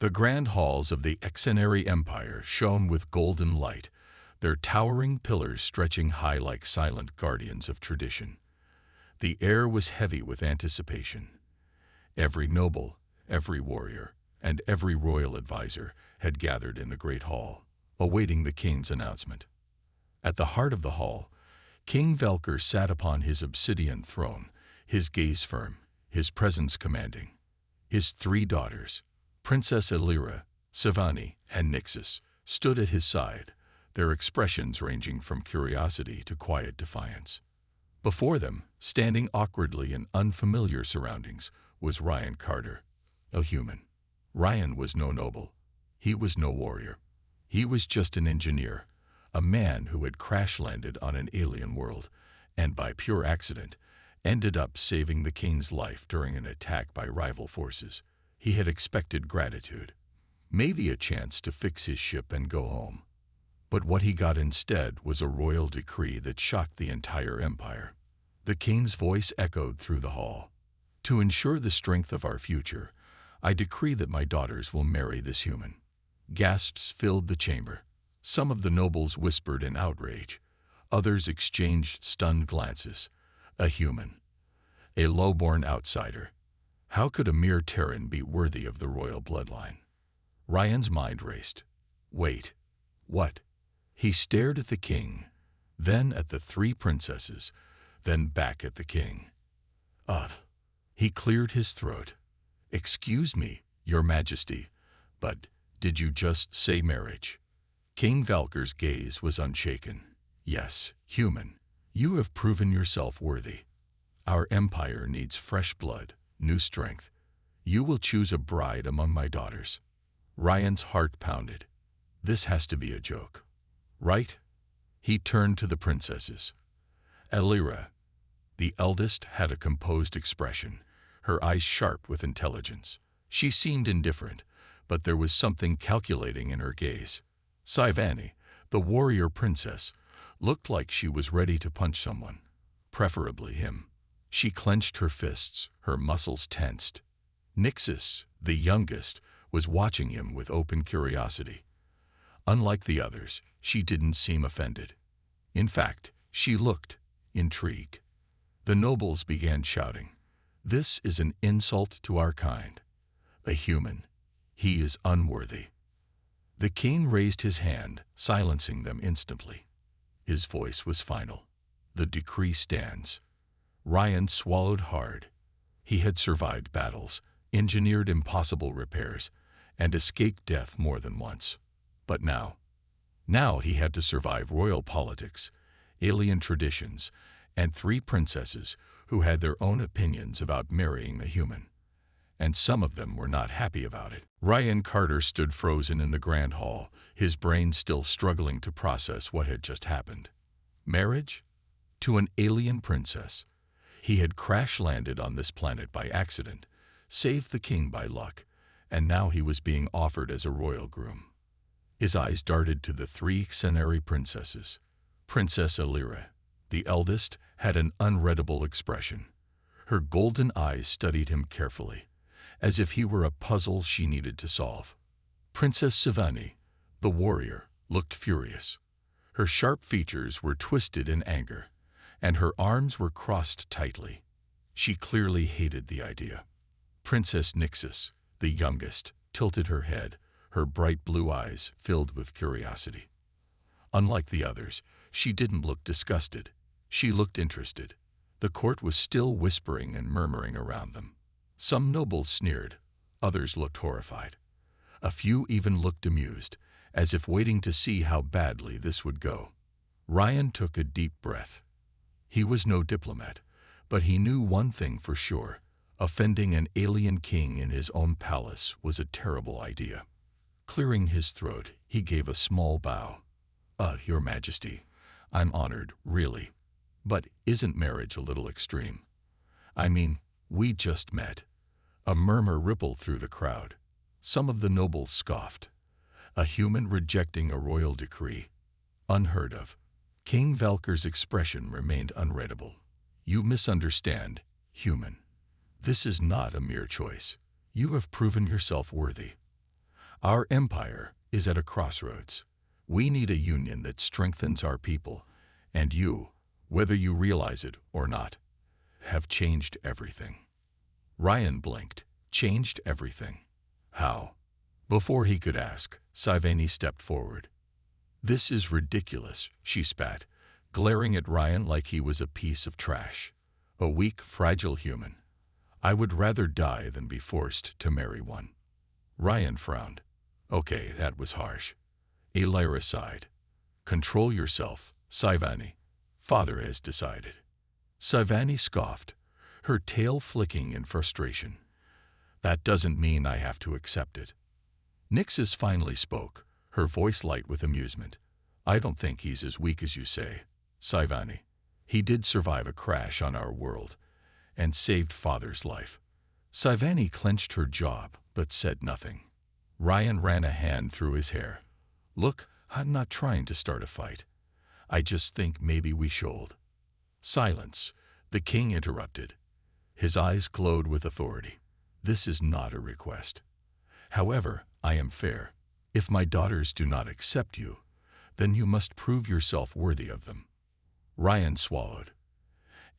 The grand halls of the Exenary Empire shone with golden light, their towering pillars stretching high like silent guardians of tradition. The air was heavy with anticipation. Every noble, every warrior, and every royal advisor had gathered in the great hall, awaiting the king's announcement. At the heart of the hall, King Velker sat upon his obsidian throne, his gaze firm, his presence commanding. His 3 daughters, Princess Elira, Savani, and Nixis, stood at his side, their expressions ranging from curiosity to quiet defiance. Before them, standing awkwardly in unfamiliar surroundings, was Ryan Carter, a human. Ryan was no noble. He was no warrior. He was just an engineer, a man who had crash-landed on an alien world, and by pure accident, ended up saving the king's life during an attack by rival forces. He had expected gratitude, maybe a chance to fix his ship and go home. But what he got instead was a royal decree that shocked the entire empire. The king's voice echoed through the hall. To ensure the strength of our future, I decree that my daughters will marry this human. Gasps filled the chamber. Some of the nobles whispered in outrage. Others exchanged stunned glances. A human. A low-born outsider. How could a mere Terran be worthy of the royal bloodline? Ryan's mind raced. Wait. What? He stared at the king, then at the 3 princesses, then back at the king. He cleared his throat. Excuse me, your majesty, but did you just say marriage? King Velker's gaze was unshaken. Yes, human. You have proven yourself worthy. Our empire needs fresh blood, new strength. You will choose a bride among my daughters. Ryan's heart pounded. This has to be a joke. Right? He turned to the princesses. Elira, the eldest, had a composed expression, her eyes sharp with intelligence. She seemed indifferent, but there was something calculating in her gaze. Savani, the warrior princess, looked like she was ready to punch someone, preferably him. She clenched her fists, her muscles tensed. Nixis, the youngest, was watching him with open curiosity. Unlike the others, she didn't seem offended. In fact, she looked intrigued. The nobles began shouting, "This is an insult to our kind. A human. He is unworthy." The king raised his hand, silencing them instantly. His voice was final. The decree stands. Ryan swallowed hard. He had survived battles, engineered impossible repairs, and escaped death more than once. But now he had to survive royal politics, alien traditions, and 3 princesses who had their own opinions about marrying the human. And some of them were not happy about it. Ryan Carter stood frozen in the grand hall, his brain still struggling to process what had just happened. Marriage? To an alien princess. He had crash-landed on this planet by accident, saved the king by luck, and now he was being offered as a royal groom. His eyes darted to the 3 Exenary princesses. Princess Elira, the eldest, had an unreadable expression. Her golden eyes studied him carefully, as if he were a puzzle she needed to solve. Princess Savani, the warrior, looked furious. Her sharp features were twisted in anger, and her arms were crossed tightly. She clearly hated the idea. Princess Nixis, the youngest, tilted her head, her bright blue eyes filled with curiosity. Unlike the others, she didn't look disgusted. She looked interested. The court was still whispering and murmuring around them. Some nobles sneered. Others looked horrified. A few even looked amused, as if waiting to see how badly this would go. Ryan took a deep breath. He was no diplomat, but he knew one thing for sure. Offending an alien king in his own palace was a terrible idea. Clearing his throat, he gave a small bow. Your Majesty, I'm honored, really. But isn't marriage a little extreme? I mean, we just met. A murmur rippled through the crowd. Some of the nobles scoffed. A human rejecting a royal decree. Unheard of. King Velker's expression remained unreadable. You misunderstand, human. This is not a mere choice. You have proven yourself worthy. Our empire is at a crossroads. We need a union that strengthens our people, and you, whether you realize it or not, have changed everything. Ryan blinked. Changed everything. How? Before he could ask, Sci-Fi stepped forward. This is ridiculous, she spat, glaring at Ryan like he was a piece of trash. A weak, fragile human. I would rather die than be forced to marry one. Ryan frowned. Okay, that was harsh. Elira sighed. Control yourself, Sci-Fi. Father has decided. Sci-Fi scoffed, her tail flicking in frustration. That doesn't mean I have to accept it. Nixis finally spoke, her voice light with amusement. I don't think he's as weak as you say, Sci-Fi. He did survive a crash on our world and saved Father's life. Sci-Fi clenched her jaw but said nothing. Ryan ran a hand through his hair. Look, I'm not trying to start a fight. I just think maybe we should. Silence. The king interrupted. His eyes glowed with authority. This is not a request. However, I am fair. If my daughters do not accept you, then you must prove yourself worthy of them. Ryan swallowed.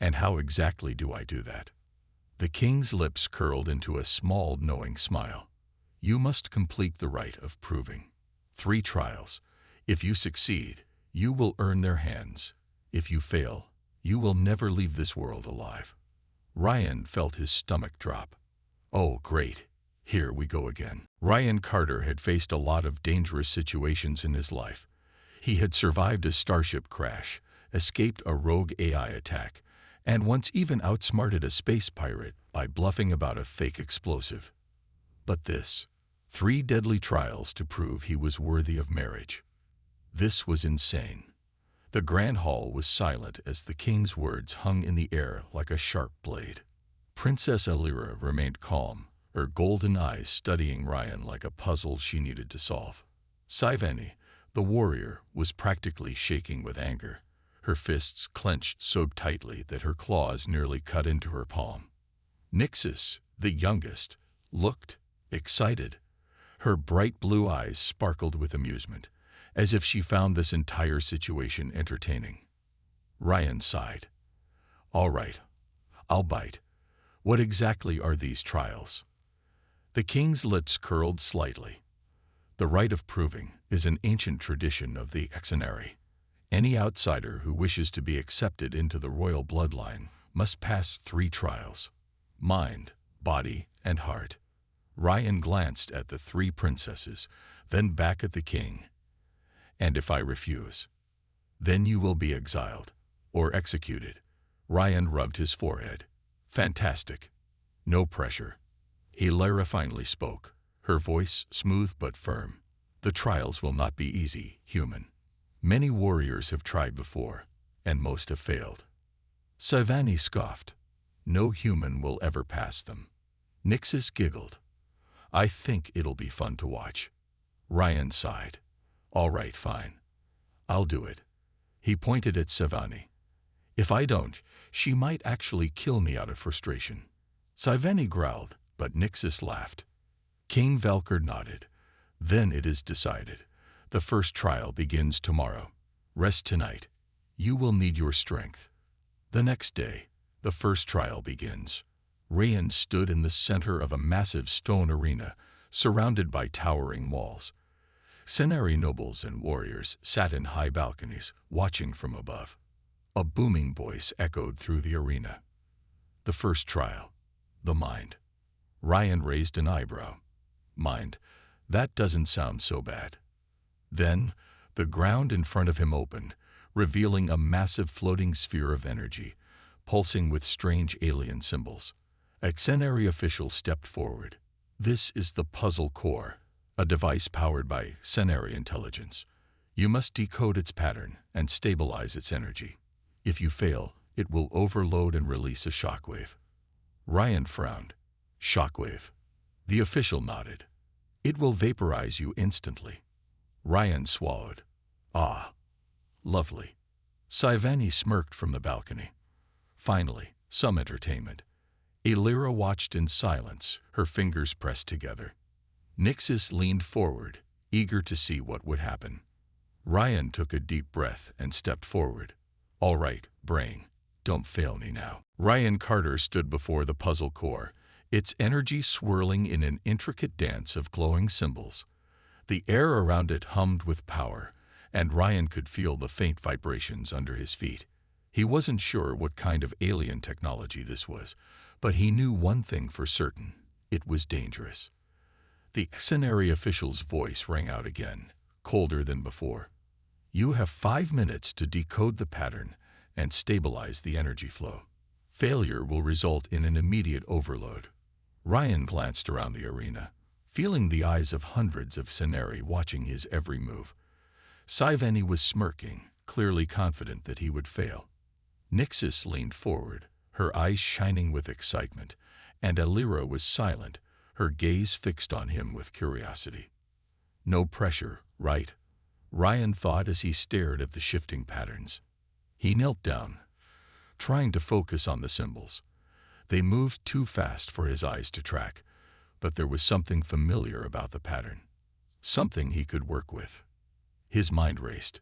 And how exactly do I do that? The king's lips curled into a small, knowing smile. You must complete the rite of proving. 3 trials. If you succeed, you will earn their hands. If you fail, you will never leave this world alive. Ryan felt his stomach drop. Oh, great. Here we go again. Ryan Carter had faced a lot of dangerous situations in his life. He had survived a starship crash, escaped a rogue AI attack, and once even outsmarted a space pirate by bluffing about a fake explosive. But this, 3 deadly trials to prove he was worthy of marriage. This was insane. The grand hall was silent as the king's words hung in the air like a sharp blade. Princess Elira remained calm, her golden eyes studying Ryan like a puzzle she needed to solve. Sci-Fi, the warrior, was practically shaking with anger, her fists clenched so tightly that her claws nearly cut into her palm. Nixis, the youngest, looked excited. Her bright blue eyes sparkled with amusement, as if she found this entire situation entertaining. Ryan sighed. All right, I'll bite. What exactly are these trials? The king's lips curled slightly. The rite of proving is an ancient tradition of the Exenary. Any outsider who wishes to be accepted into the royal bloodline must pass 3 trials: mind, body, and heart. Ryan glanced at the 3 princesses, then back at the king. And if I refuse, then you will be exiled or executed. Ryan rubbed his forehead. Fantastic. No pressure. Elira finally spoke, her voice smooth but firm. The trials will not be easy, human. Many warriors have tried before, and most have failed. Sci-Fi scoffed. No human will ever pass them. Nixis giggled. I think it'll be fun to watch. Ryan sighed. All right, fine. I'll do it. He pointed at Sci-Fi. If I don't, she might actually kill me out of frustration. Sci-Fi growled, but Nixis laughed. King Velker nodded. Then it is decided. The first trial begins tomorrow. Rest tonight. You will need your strength. The next day, the first trial begins. Ryan stood in the center of a massive stone arena, surrounded by towering walls. Exenary nobles and warriors sat in high balconies, watching from above. A booming voice echoed through the arena. The first trial. The mind. Ryan raised an eyebrow. Mind. That doesn't sound so bad. Then, the ground in front of him opened, revealing a massive floating sphere of energy, pulsing with strange alien symbols. Exenary official stepped forward. This is the puzzle core, a device powered by Exenary intelligence. You must decode its pattern and stabilize its energy. If you fail, it will overload and release a shockwave. Ryan frowned. Shockwave. The official nodded. It will vaporize you instantly. Ryan swallowed. Ah, lovely. Sci-Fi smirked from the balcony. Finally, some entertainment. Elira watched in silence, her fingers pressed together. Nixis leaned forward, eager to see what would happen. Ryan took a deep breath and stepped forward. "All right, brain. Don't fail me now." Ryan Carter stood before the puzzle core, its energy swirling in an intricate dance of glowing symbols. The air around it hummed with power, and Ryan could feel the faint vibrations under his feet. He wasn't sure what kind of alien technology this was, but he knew one thing for certain: it was dangerous. The XNRI official's voice rang out again, colder than before. "You have 5 minutes to decode the pattern and stabilize the energy flow. Failure will result in an immediate overload." Ryan glanced around the arena, feeling the eyes of hundreds of XNRI watching his every move. Sci-Fi was smirking, clearly confident that he would fail. Nixis leaned forward, her eyes shining with excitement, and Alira was silent, her gaze fixed on him with curiosity. "No pressure, right?" Ryan thought as he stared at the shifting patterns. He knelt down, trying to focus on the symbols. They moved too fast for his eyes to track, but there was something familiar about the pattern, something he could work with. His mind raced.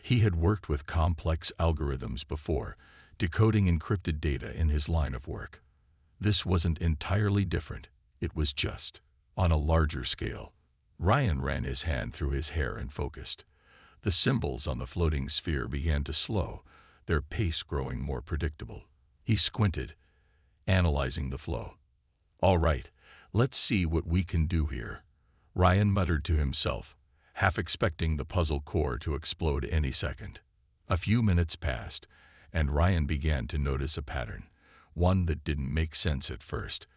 He had worked with complex algorithms before, decoding encrypted data in his line of work. This wasn't entirely different. It was just on a larger scale. Ryan ran his hand through his hair and focused. The symbols on the floating sphere began to slow, their pace growing more predictable. He squinted, analyzing the flow. "All right, let's see what we can do here," Ryan muttered to himself, half expecting the puzzle core to explode any second. A few minutes passed, and Ryan began to notice a pattern, one that didn't make sense at first,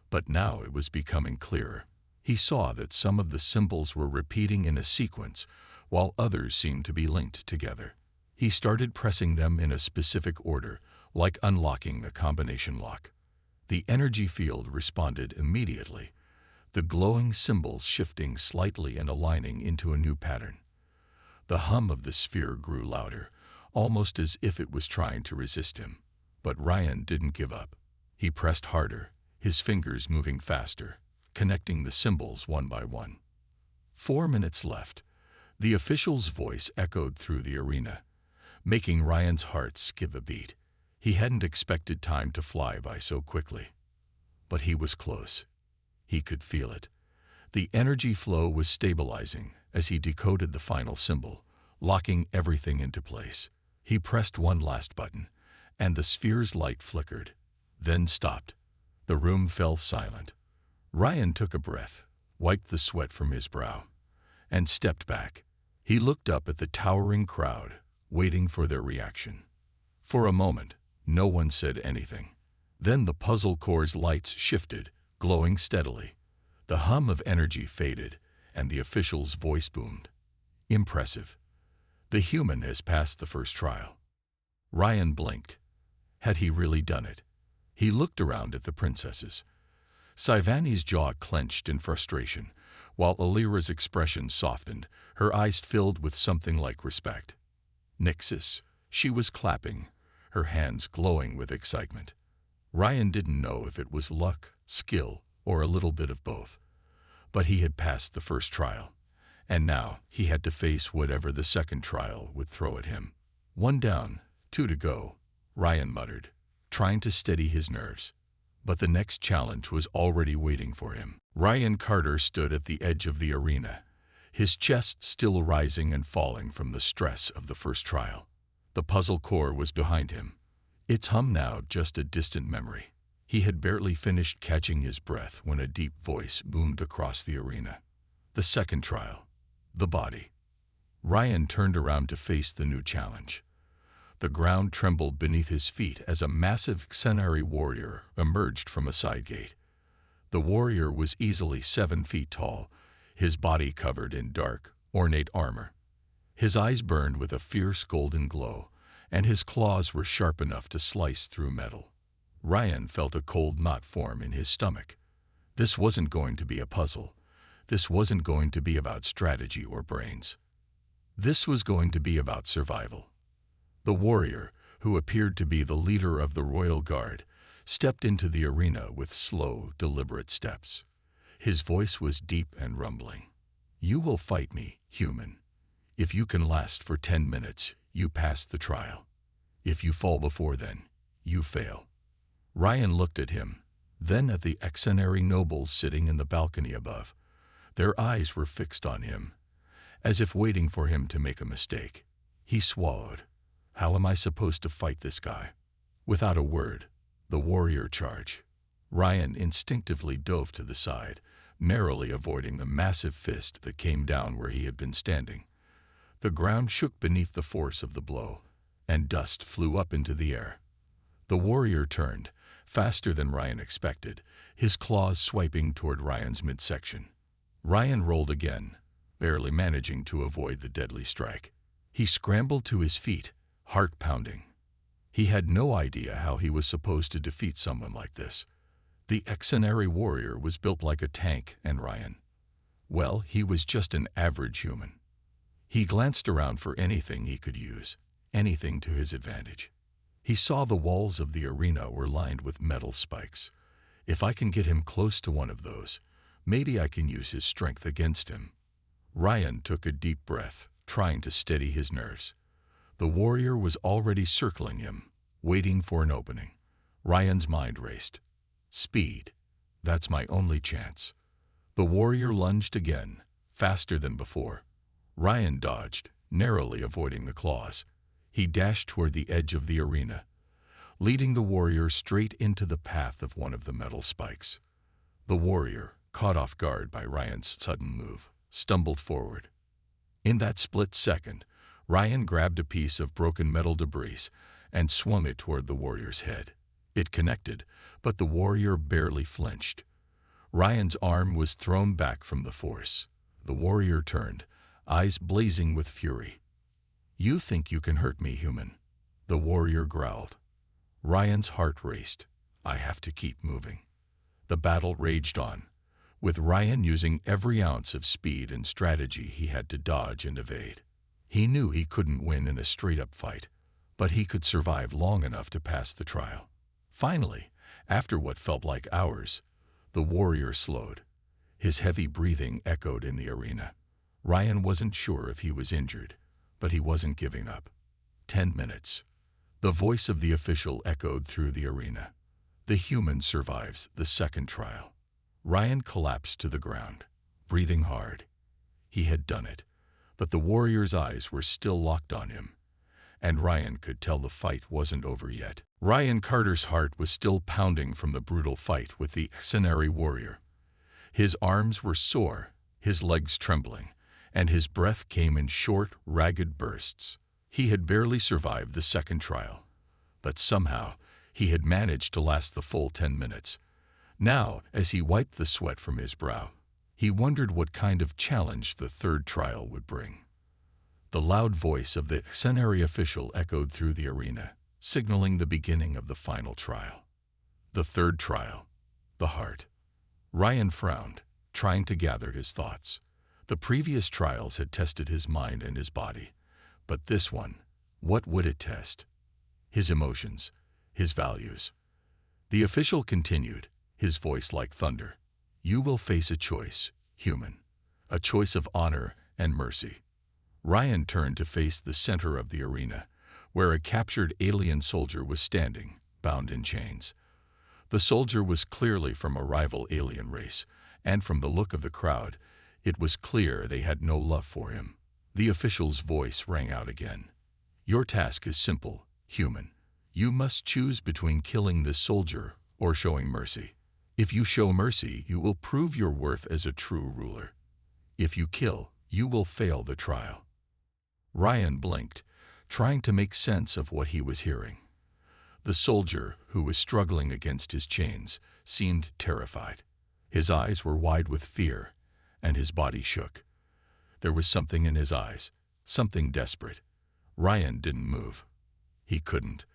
but now it was becoming clearer. He saw that some of the symbols were repeating in a sequence, while others seemed to be linked together. He started pressing them in a specific order, like unlocking a combination lock. The energy field responded immediately, the glowing symbols shifting slightly and aligning into a new pattern. The hum of the sphere grew louder, almost as if it was trying to resist him. But Ryan didn't give up. He pressed harder, his fingers moving faster, connecting the symbols one by one. 4 minutes left. The official's voice echoed through the arena, making Ryan's heart skip a beat. He hadn't expected time to fly by so quickly. But he was close. He could feel it. The energy flow was stabilizing as he decoded the final symbol, locking everything into place. He pressed one last button, and the sphere's light flickered, then stopped. The room fell silent. Ryan took a breath, wiped the sweat from his brow, and stepped back. He looked up at the towering crowd, waiting for their reaction. For a moment, no one said anything. Then the puzzle core's lights shifted, glowing steadily. The hum of energy faded, and the official's voice boomed. "Impressive. The human has passed the first trial." Ryan blinked. Had he really done it? He looked around at the princesses. Sci-Fi's jaw clenched in frustration, while Alira's expression softened, her eyes filled with something like respect. Nixis, she was clapping, her hands glowing with excitement. Ryan didn't know if it was luck, skill, or a little bit of both. But he had passed the first trial, and now he had to face whatever the second trial would throw at him. 1 down, 2 to go, Ryan muttered, trying to steady his nerves. But the next challenge was already waiting for him. Ryan Carter stood at the edge of the arena, his chest still rising and falling from the stress of the first trial. The puzzle core was behind him, its hum now just a distant memory. He had barely finished catching his breath when a deep voice boomed across the arena. The second trial. The body. Ryan turned around to face the new challenge. The ground trembled beneath his feet as a massive XNRI warrior emerged from a side gate. The warrior was easily 7 feet tall, his body covered in dark, ornate armor. His eyes burned with a fierce golden glow, and his claws were sharp enough to slice through metal. Ryan felt a cold knot form in his stomach. This wasn't going to be a puzzle. This wasn't going to be about strategy or brains. This was going to be about survival. The warrior, who appeared to be the leader of the royal guard, stepped into the arena with slow, deliberate steps. His voice was deep and rumbling. "You will fight me, human. If you can last for 10 minutes, you pass the trial. If you fall before then, you fail." Ryan looked at him, then at the Exenary nobles sitting in the balcony above. Their eyes were fixed on him, as if waiting for him to make a mistake. He swallowed. "How am I supposed to fight this guy?" Without a word, the warrior charged. Ryan instinctively dove to the side, narrowly avoiding the massive fist that came down where he had been standing. The ground shook beneath the force of the blow, and dust flew up into the air. The warrior turned, faster than Ryan expected, his claws swiping toward Ryan's midsection. Ryan rolled again, barely managing to avoid the deadly strike. He scrambled to his feet, heart pounding. He had no idea how he was supposed to defeat someone like this. The Exenary warrior was built like a tank, and Ryan, well, he was just an average human. He glanced around for anything he could use, anything to his advantage. He saw the walls of the arena were lined with metal spikes. If I can get him close to one of those, maybe I can use his strength against him. Ryan took a deep breath, trying to steady his nerves. The warrior was already circling him, waiting for an opening. Ryan's mind raced. Speed. That's my only chance. The warrior lunged again, faster than before. Ryan dodged, narrowly avoiding the claws. He dashed toward the edge of the arena, leading the warrior straight into the path of one of the metal spikes. The warrior, caught off guard by Ryan's sudden move, stumbled forward. In that split second, Ryan grabbed a piece of broken metal debris and swung it toward the warrior's head. It connected, but the warrior barely flinched. Ryan's arm was thrown back from the force. The warrior turned, eyes blazing with fury. "You think you can hurt me, human?" the warrior growled. Ryan's heart raced. "I have to keep moving." The battle raged on, with Ryan using every ounce of speed and strategy he had to dodge and evade. He knew he couldn't win in a straight-up fight, but he could survive long enough to pass the trial. Finally, after what felt like hours, the warrior slowed. His heavy breathing echoed in the arena. Ryan wasn't sure if he was injured, but he wasn't giving up. 10 minutes. The voice of the official echoed through the arena. "The human survives the second trial." Ryan collapsed to the ground, breathing hard. He had done it, but the warrior's eyes were still locked on him, and Ryan could tell the fight wasn't over yet. Ryan Carter's heart was still pounding from the brutal fight with the Exenary warrior. His arms were sore, his legs trembling, and his breath came in short, ragged bursts. He had barely survived the second trial, but somehow he had managed to last the full 10 minutes. Now, as he wiped the sweat from his brow, he wondered what kind of challenge the third trial would bring. The loud voice of the Exenary official echoed through the arena, signaling the beginning of the final trial. The third trial. The heart. Ryan frowned, trying to gather his thoughts. The previous trials had tested his mind and his body, but this one, what would it test? His emotions, his values. The official continued, his voice like thunder. "You will face a choice, human. A choice of honor and mercy." Ryan turned to face the center of the arena, where a captured alien soldier was standing, bound in chains. The soldier was clearly from a rival alien race, and from the look of the crowd, it was clear they had no love for him. The official's voice rang out again. "Your task is simple, human. You must choose between killing this soldier or showing mercy. If you show mercy, you will prove your worth as a true ruler. If you kill, you will fail the trial." Ryan blinked, trying to make sense of what he was hearing. The soldier, who was struggling against his chains, seemed terrified. His eyes were wide with fear, and his body shook. There was something in his eyes, something desperate. Ryan didn't move. He couldn't.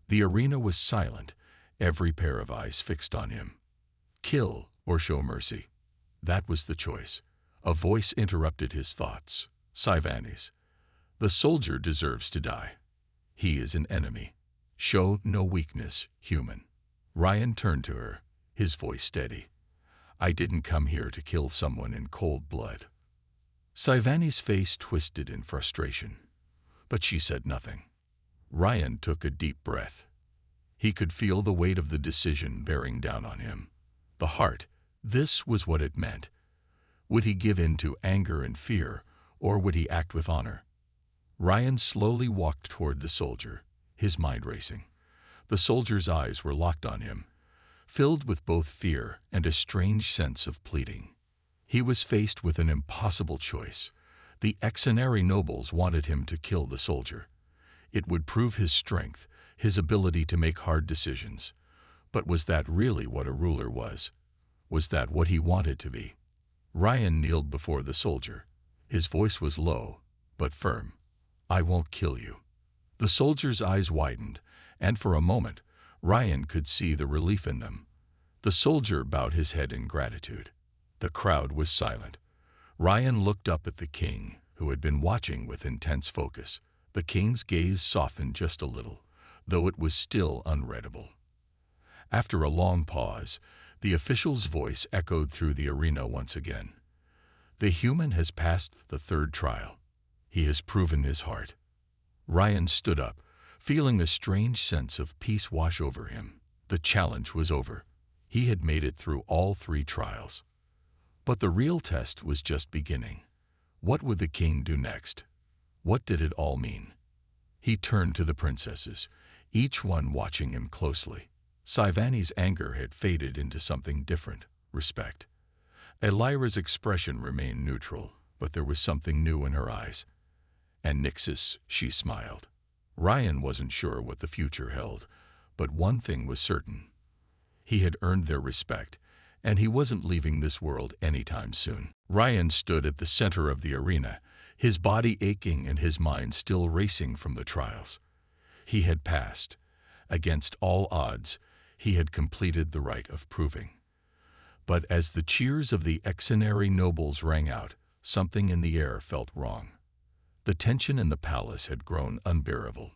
The arena was silent, every pair of eyes fixed on him. Kill or show mercy. That was the choice. A voice interrupted his thoughts. "Sci-Fi. The soldier deserves to die. He is an enemy. Show no weakness, human." Ryan turned to her, his voice steady. I didn't come here to kill someone in cold blood. Sivani's face twisted in frustration, but she said nothing. Ryan took a deep breath. He could feel the weight of the decision bearing down on him. The heart, this was what it meant. Would he give in to anger and fear, or would he act with honor? Ryan slowly walked toward the soldier, his mind racing. The soldier's eyes were locked on him, filled with both fear and a strange sense of pleading. He was faced with an impossible choice. The Exenary nobles wanted him to kill the soldier. It would prove his strength, his ability to make hard decisions. But was that really what a ruler was? Was that what he wanted to be? Ryan kneeled before the soldier. His voice was low, but firm. I won't kill you. The soldier's eyes widened, and for a moment, Ryan could see the relief in them. The soldier bowed his head in gratitude. The crowd was silent. Ryan looked up at the king, who had been watching with intense focus. The king's gaze softened just a little, though it was still unreadable. After a long pause, the official's voice echoed through the arena once again. The human has passed the third trial. He has proven his heart. Ryan stood up, feeling a strange sense of peace wash over him. The challenge was over. He had made it through all 3 trials. But the real test was just beginning. What would the king do next? What did it all mean? He turned to the princesses, each one watching him closely. Sivani's anger had faded into something different, respect. Elira's expression remained neutral, but there was something new in her eyes. And Nixus, she smiled. Ryan wasn't sure what the future held, but one thing was certain. He had earned their respect, and he wasn't leaving this world anytime soon. Ryan stood at the center of the arena, his body aching and his mind still racing from the trials. He had passed. Against all odds, he had completed the rite of proving. But as the cheers of the Exenary nobles rang out, something in the air felt wrong. The tension in the palace had grown unbearable.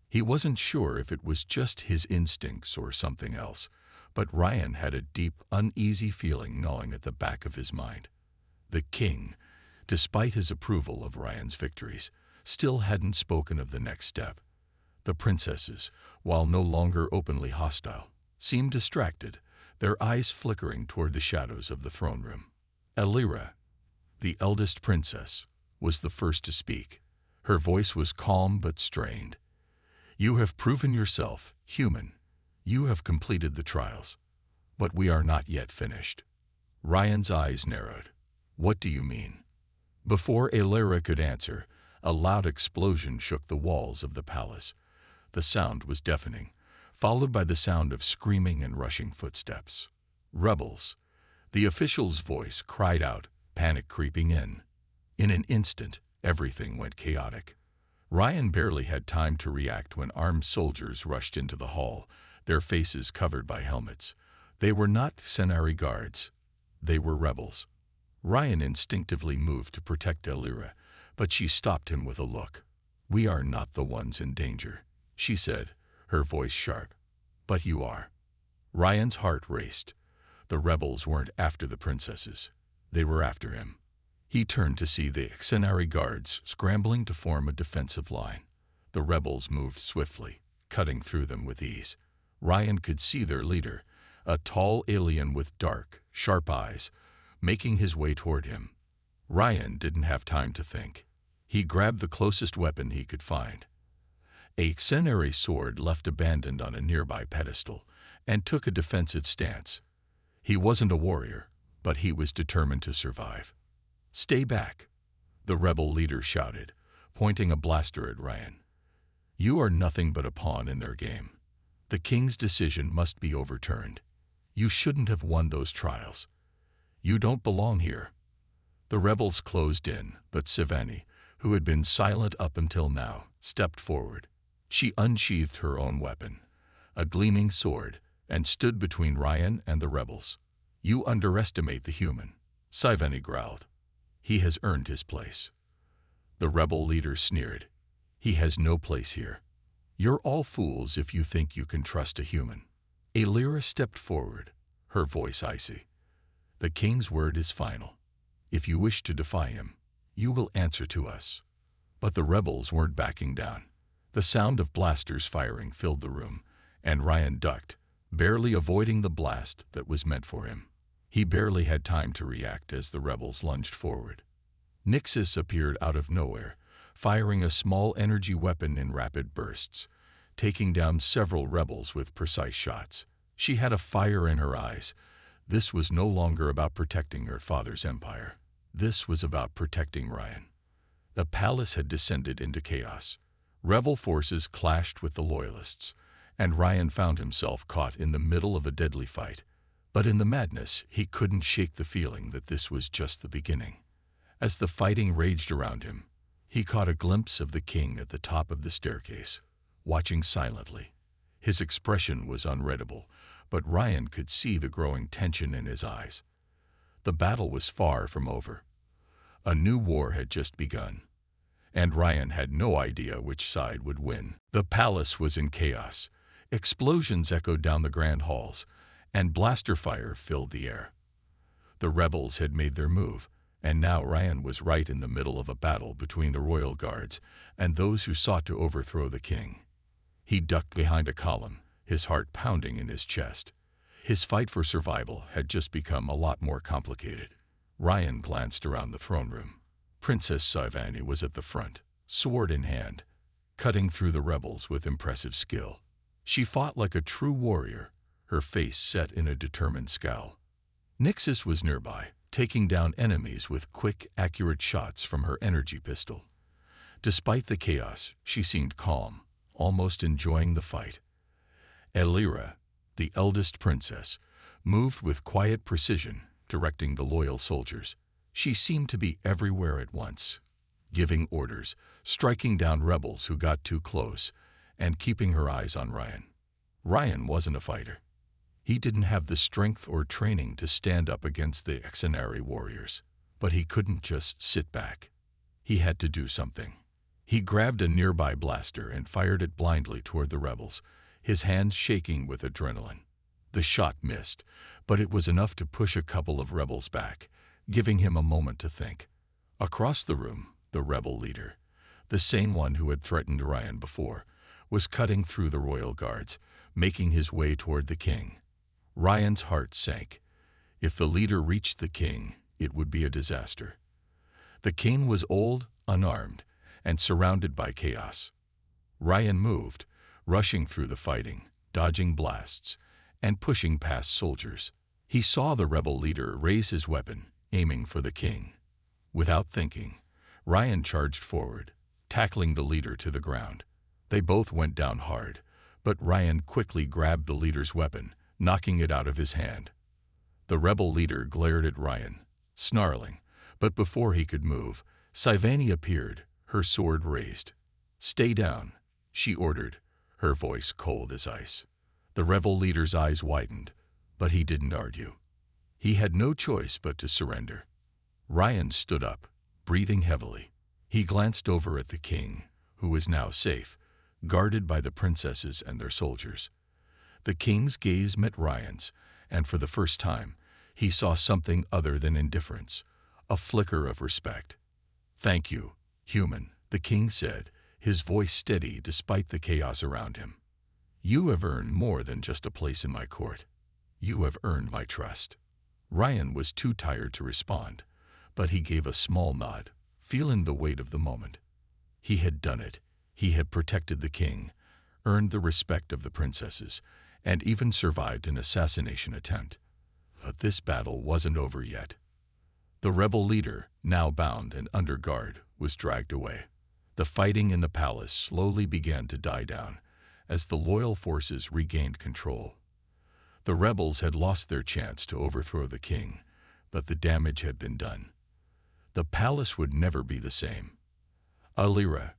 He wasn't sure if it was just his instincts or something else, but Ryan had a deep, uneasy feeling gnawing at the back of his mind. The king, despite his approval of Ryan's victories, still hadn't spoken of the next step. The princesses, while no longer openly hostile, seemed distracted, their eyes flickering toward the shadows of the throne room. Elira, the eldest princess, was the first to speak. Her voice was calm but strained. You have proven yourself, human. You have completed the trials. But we are not yet finished. Ryan's eyes narrowed. What do you mean? Before Elira could answer, a loud explosion shook the walls of the palace. The sound was deafening, followed by the sound of screaming and rushing footsteps. Rebels! The official's voice cried out, panic creeping in. In an instant, everything went chaotic. Ryan barely had time to react when armed soldiers rushed into the hall, their faces covered by helmets. They were not Exenary guards. They were rebels. Ryan instinctively moved to protect Elira, but she stopped him with a look. We are not the ones in danger, she said, her voice sharp. But you are. Ryan's heart raced. The rebels weren't after the princesses. They were after him. He turned to see the Exenary guards scrambling to form a defensive line. The rebels moved swiftly, cutting through them with ease. Ryan could see their leader, a tall alien with dark, sharp eyes, making his way toward him. Ryan didn't have time to think. He grabbed the closest weapon he could find. A Exenary sword left abandoned on a nearby pedestal, and took a defensive stance. He wasn't a warrior, but he was determined to survive. Stay back, the rebel leader shouted, pointing a blaster at Ryan. You are nothing but a pawn in their game. The king's decision must be overturned. You shouldn't have won those trials. You don't belong here. The rebels closed in, but Sivani, who had been silent up until now, stepped forward. She unsheathed her own weapon, a gleaming sword, and stood between Ryan and the rebels. You underestimate the human, Sivani growled. He has earned his place. The rebel leader sneered. He has no place here. You're all fools if you think you can trust a human. Elira stepped forward, her voice icy. The king's word is final. If you wish to defy him, you will answer to us." But the rebels weren't backing down. The sound of blasters firing filled the room, and Ryan ducked, barely avoiding the blast that was meant for him. He barely had time to react as the rebels lunged forward. Nixis appeared out of nowhere, firing a small energy weapon in rapid bursts, taking down several rebels with precise shots. She had a fire in her eyes. This was no longer about protecting her father's empire. This was about protecting Ryan. The palace had descended into chaos. Rebel forces clashed with the loyalists, and Ryan found himself caught in the middle of a deadly fight. But in the madness, he couldn't shake the feeling that this was just the beginning. As the fighting raged around him, he caught a glimpse of the king at the top of the staircase, watching silently. His expression was unreadable, but Ryan could see the growing tension in his eyes. The battle was far from over. A new war had just begun, and Ryan had no idea which side would win. The palace was in chaos. Explosions echoed down the grand halls, and blaster fire filled the air. The rebels had made their move, and now Ryan was right in the middle of a battle between the royal guards and those who sought to overthrow the king. He ducked behind a column, his heart pounding in his chest. His fight for survival had just become a lot more complicated. Ryan glanced around the throne room. Princess Sci-Fi was at the front, sword in hand, cutting through the rebels with impressive skill. She fought like a true warrior, her face set in a determined scowl. Nixis was nearby, taking down enemies with quick, accurate shots from her energy pistol. Despite the chaos, she seemed calm, almost enjoying the fight. Elira, the eldest princess, moved with quiet precision, directing the loyal soldiers. She seemed to be everywhere at once, giving orders, striking down rebels who got too close, and keeping her eyes on Ryan. Ryan wasn't a fighter. He didn't have the strength or training to stand up against the Exenary warriors, but he couldn't just sit back. He had to do something. He grabbed a nearby blaster and fired it blindly toward the rebels, his hands shaking with adrenaline. The shot missed, but it was enough to push a couple of rebels back, giving him a moment to think. Across the room, the rebel leader, the same one who had threatened Ryan before, was cutting through the royal guards, making his way toward the king. Ryan's heart sank. If the leader reached the king, it would be a disaster. The king was old, unarmed, and surrounded by chaos. Ryan moved, rushing through the fighting, dodging blasts, and pushing past soldiers. He saw the rebel leader raise his weapon, aiming for the king. Without thinking, Ryan charged forward, tackling the leader to the ground. They both went down hard, but Ryan quickly grabbed the leader's weapon, knocking it out of his hand. The rebel leader glared at Ryan, snarling, but before he could move, Sci-Fi appeared, her sword raised. "Stay down," she ordered, her voice cold as ice. The rebel leader's eyes widened, but he didn't argue. He had no choice but to surrender. Ryan stood up, breathing heavily. He glanced over at the king, who was now safe, guarded by the princesses and their soldiers. The king's gaze met Ryan's, and for the first time, he saw something other than indifference, a flicker of respect. "Thank you, human," the king said, his voice steady despite the chaos around him. "You have earned more than just a place in my court. You have earned my trust." Ryan was too tired to respond, but he gave a small nod, feeling the weight of the moment. He had done it. He had protected the king, earned the respect of the princesses, and even survived an assassination attempt. But this battle wasn't over yet. The rebel leader, now bound and under guard, was dragged away. The fighting in the palace slowly began to die down as the loyal forces regained control. The rebels had lost their chance to overthrow the king, but the damage had been done. The palace would never be the same. Elira,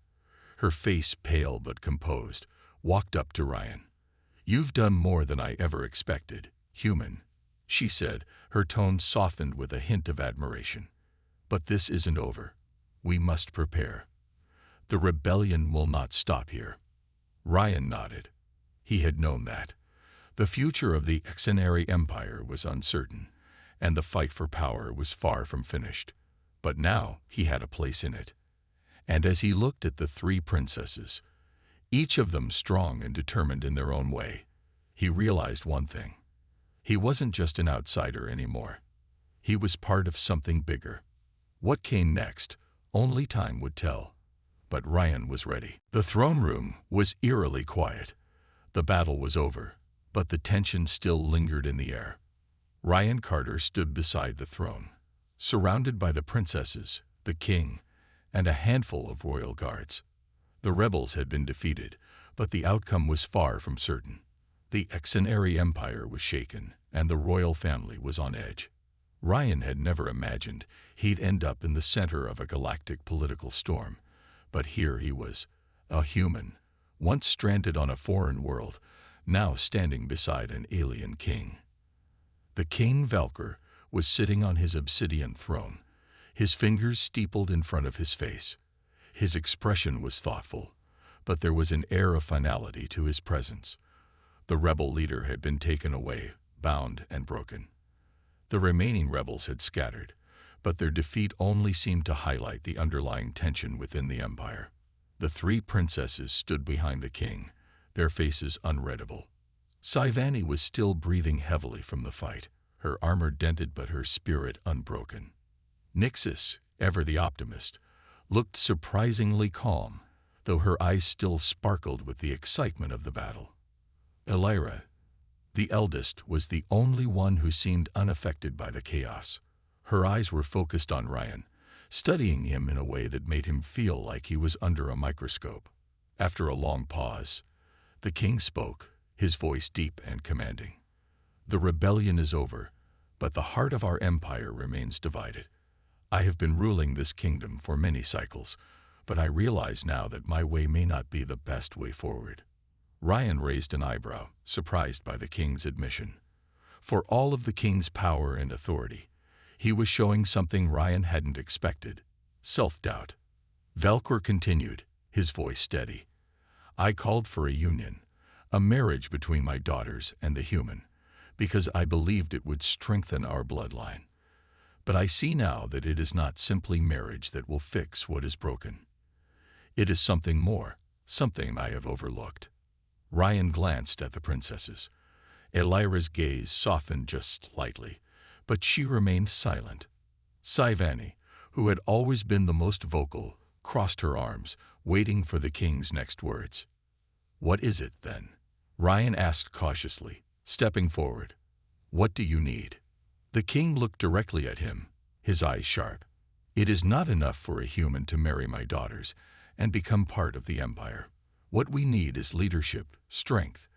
her face pale but composed, walked up to Ryan. "You've done more than I ever expected, human," she said, her tone softened with a hint of admiration. "But this isn't over. We must prepare. The rebellion will not stop here." Ryan nodded. He had known that. The future of the Exenary Empire was uncertain, and the fight for power was far from finished. But now he had a place in it. And as he looked at the three princesses, each of them strong and determined in their own way, he realized one thing. He wasn't just an outsider anymore. He was part of something bigger. What came next, only time would tell. But Ryan was ready. The throne room was eerily quiet. The battle was over, but the tension still lingered in the air. Ryan Carter stood beside the throne, surrounded by the princesses, the king, and a handful of royal guards. The rebels had been defeated, but the outcome was far from certain. The Exenary Empire was shaken, and the royal family was on edge. Ryan had never imagined he'd end up in the center of a galactic political storm, but here he was, a human, once stranded on a foreign world, now standing beside an alien king. The King Valkyr was sitting on his obsidian throne, his fingers steepled in front of his face. His expression was thoughtful, but there was an air of finality to his presence. The rebel leader had been taken away, bound and broken. The remaining rebels had scattered, but their defeat only seemed to highlight the underlying tension within the empire. The three princesses stood behind the king, their faces unreadable. Sci-Fi was still breathing heavily from the fight, her armor dented but her spirit unbroken. Nyxis, ever the optimist, looked surprisingly calm, though her eyes still sparkled with the excitement of the battle. Elira, the eldest, was the only one who seemed unaffected by the chaos. Her eyes were focused on Ryan, studying him in a way that made him feel like he was under a microscope. After a long pause, the king spoke, his voice deep and commanding. "The rebellion is over, but the heart of our empire remains divided. I have been ruling this kingdom for many cycles, but I realize now that my way may not be the best way forward." Ryan raised an eyebrow, surprised by the king's admission. For all of the king's power and authority, he was showing something Ryan hadn't expected: self-doubt. Valkyr continued, his voice steady. "I called for a union, a marriage between my daughters and the human, because I believed it would strengthen our bloodline. But I see now that it is not simply marriage that will fix what is broken. It is something more, something I have overlooked." Ryan glanced at the princesses. Elira's gaze softened just slightly, but she remained silent. Sci-Fi, who had always been the most vocal, crossed her arms, waiting for the king's next words. "What is it, then?" Ryan asked cautiously, stepping forward. "What do you need?" The king looked directly at him, his eyes sharp. "It is not enough for a human to marry my daughters and become part of the empire. What we need is leadership, strength,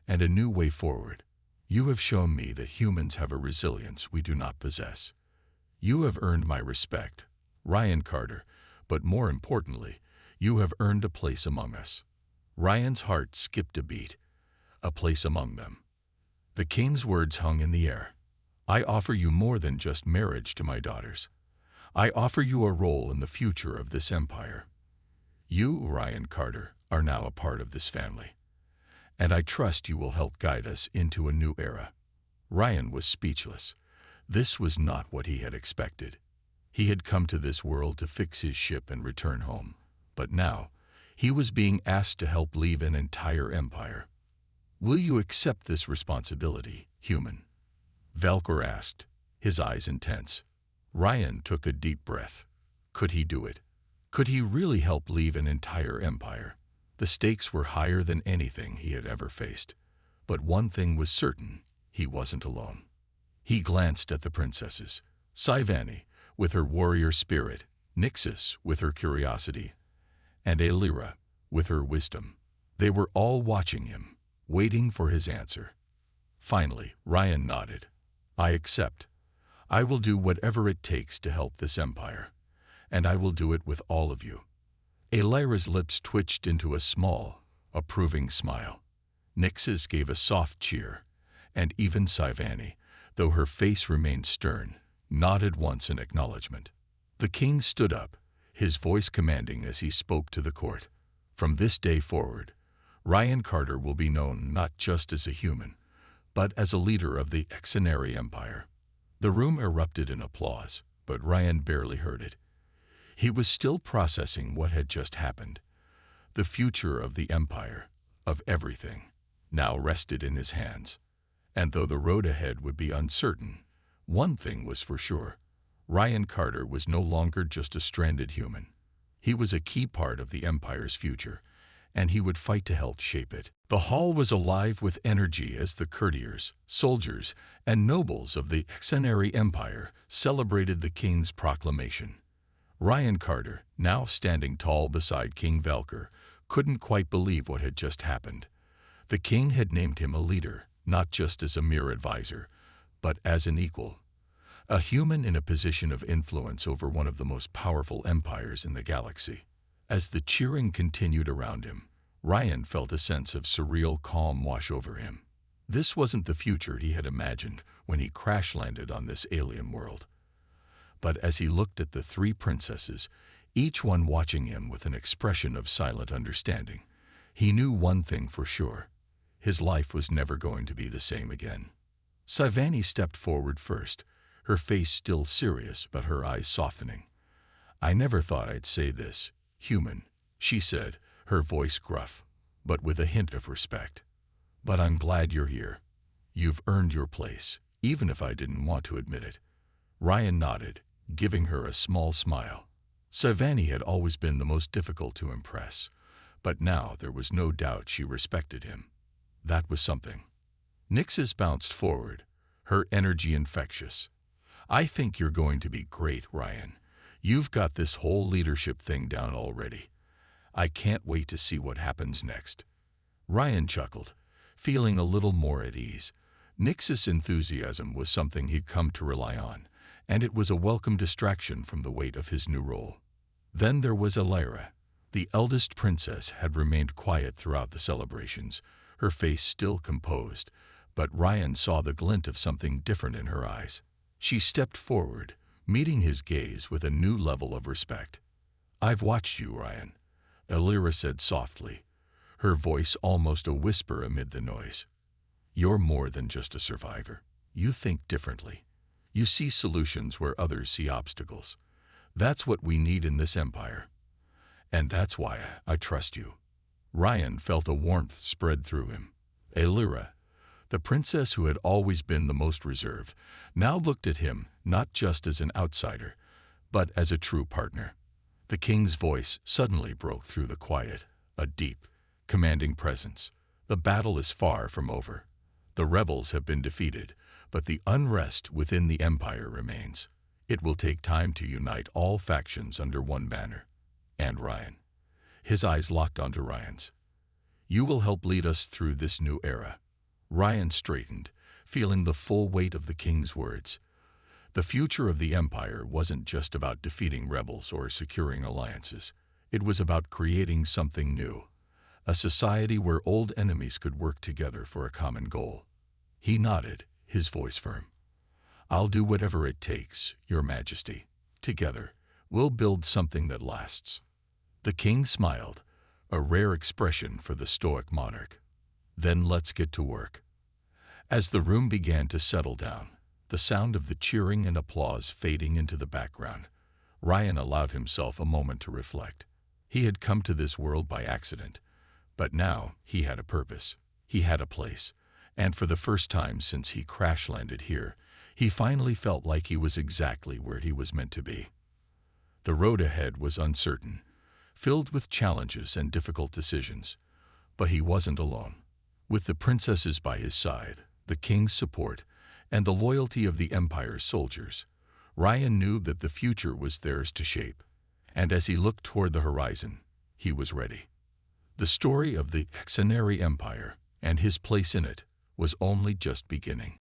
and a new way forward. You have shown me that humans have a resilience we do not possess. You have earned my respect, Ryan Carter, but more importantly, you have earned a place among us." Ryan's heart skipped a beat. A place among them. The king's words hung in the air. "I offer you more than just marriage to my daughters. I offer you a role in the future of this empire. You, Ryan Carter, are now a part of this family, and I trust you will help guide us into a new era." Ryan was speechless. This was not what he had expected. He had come to this world to fix his ship and return home, but now he was being asked to help lead an entire empire. "Will you accept this responsibility, human?" Valkyr asked, his eyes intense. Ryan took a deep breath. Could he do it? Could he really help lead an entire empire? The stakes were higher than anything he had ever faced. But one thing was certain: he wasn't alone. He glanced at the princesses. Sci-Fi, with her warrior spirit, Nyxis, with her curiosity, and Elira, with her wisdom. They were all watching him, waiting for his answer. Finally, Ryan nodded. "I accept. I will do whatever it takes to help this empire, and I will do it with all of you." Elira's lips twitched into a small, approving smile. Nyxis gave a soft cheer, and even Sci-Fi, though her face remained stern, nodded once in acknowledgement. The king stood up, his voice commanding as he spoke to the court. "From this day forward, Ryan Carter will be known not just as a human, but as a leader of the Exenary Empire." The room erupted in applause, but Ryan barely heard it. He was still processing what had just happened. The future of the Empire, of everything, now rested in his hands. And though the road ahead would be uncertain, one thing was for sure. Ryan Carter was no longer just a stranded human. He was a key part of the Empire's future, and he would fight to help shape it. The hall was alive with energy as the courtiers, soldiers, and nobles of the Exenary Empire celebrated the king's proclamation. Ryan Carter, now standing tall beside King Velker, couldn't quite believe what had just happened. The king had named him a leader, not just as a mere advisor, but as an equal. A human in a position of influence over one of the most powerful empires in the galaxy. As the cheering continued around him, Ryan felt a sense of surreal calm wash over him. This wasn't the future he had imagined when he crash-landed on this alien world. But as he looked at the three princesses, each one watching him with an expression of silent understanding, he knew one thing for sure. His life was never going to be the same again. Sci-Fi stepped forward first, her face still serious but her eyes softening. "I never thought I'd say this, human," she said, her voice gruff, but with a hint of respect. "But I'm glad you're here. You've earned your place, even if I didn't want to admit it." Ryan nodded, giving her a small smile. Sci-Fi had always been the most difficult to impress, but now there was no doubt she respected him. That was something. Nix's bounced forward, her energy infectious. "I think you're going to be great, Ryan. You've got this whole leadership thing down already. I can't wait to see what happens next." Ryan chuckled, feeling a little more at ease. Nix's enthusiasm was something he'd come to rely on, and it was a welcome distraction from the weight of his new role. Then there was Elira. The eldest princess had remained quiet throughout the celebrations, her face still composed, but Ryan saw the glint of something different in her eyes. She stepped forward, meeting his gaze with a new level of respect. "I've watched you, Ryan," Elira said softly, her voice almost a whisper amid the noise. "You're more than just a survivor. You think differently. You see solutions where others see obstacles. That's what we need in this empire. And that's why I trust you." Ryan felt a warmth spread through him. Elira, the princess who had always been the most reserved, now looked at him not just as an outsider, but as a true partner. The king's voice suddenly broke through the quiet, a deep, commanding presence. "The battle is far from over. The rebels have been defeated, but the unrest within the empire remains. It will take time to unite all factions under one banner. And Ryan," his eyes locked onto Ryan's, "you will help lead us through this new era." Ryan straightened, feeling the full weight of the king's words. The future of the empire wasn't just about defeating rebels or securing alliances. It was about creating something new, a society where old enemies could work together for a common goal. He nodded, his voice firm. "I'll do whatever it takes, Your Majesty. Together, we'll build something that lasts." The king smiled, a rare expression for the stoic monarch. "Then let's get to work." As the room began to settle down, the sound of the cheering and applause fading into the background, Ryan allowed himself a moment to reflect. He had come to this world by accident, but now he had a purpose. He had a place, and for the first time since he crash-landed here, he finally felt like he was exactly where he was meant to be. The road ahead was uncertain, filled with challenges and difficult decisions, but he wasn't alone. With the princesses by his side, the king's support, and the loyalty of the Empire's soldiers, Ryan knew that the future was theirs to shape. And as he looked toward the horizon, he was ready. The story of the Exenary Empire and his place in it was only just beginning.